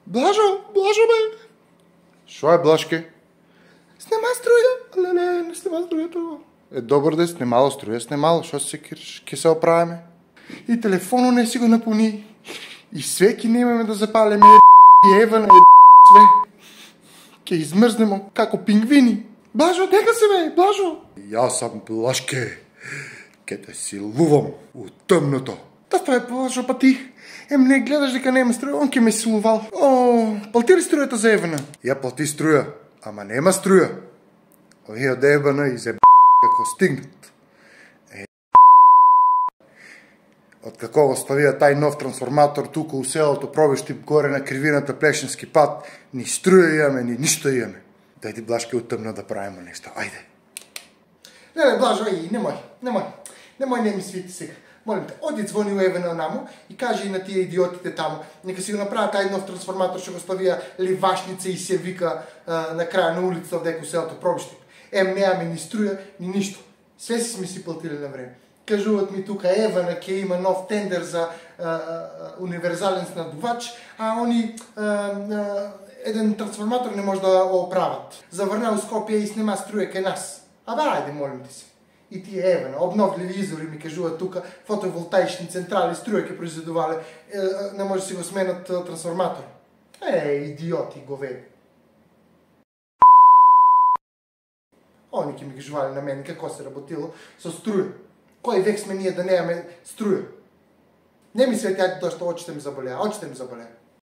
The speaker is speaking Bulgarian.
Блажо, бе! Шо е, Блажке? Снема струя. Леле, не снема струято. Добър да снимало струя, снимало. Шо се кириш? Ке се оправяме? И телефоно не си го напълни. И свеки не имаме да запалиме и Ева на све. Ке измързнемо, како пингвини. Блажо, дека се бе, Блажо? И аз съм Блажке. Ке те силувам от тъмното. Да стой, Блажо, па ти. Не гледаш дека нема струя, он ке ме силувал. Плати ли струята за Евана? Я плати струя, ама нема струя. Овие од Евана и за како стигнат. Од како го ставија тај нов трансформатор тука у селото Пробишти горе на кривината Плешински пат, ни струја имаме, ни ништо имаме. Дајди, Блажке, утъмна да правиме нешто. Ајде. Не, Блажо, немој не ми свити сега. Молим те, оди звони у Евана намо и кажи и на тия идиотите тамо. Нека си го направят тај нов трансформатор, ще го ставија ливашница и се вика на краja на улицата, вдека у селото Пробишти. Немаме ни струја, ни ништо. Све си сме си платили на време. Кажуват ми тука Евана ке има нов тендер за универзален снабдувач, а они еден трансформатор не може да го оправат. Завърна у Скопје и снема струја кај нас. Абе, ајде, молим ти се. И тие Евана, обновливи изори ми кажуват тука, фотоволтаични централи, струја ке произведувале, не може да си го сменат трансформатор. Идиоти говеди. Они ке ми кажували на мене како се работило со струја. Кој век сме ние да немаме струја? Не ми свети, ајде дошто, очите ми заболеа,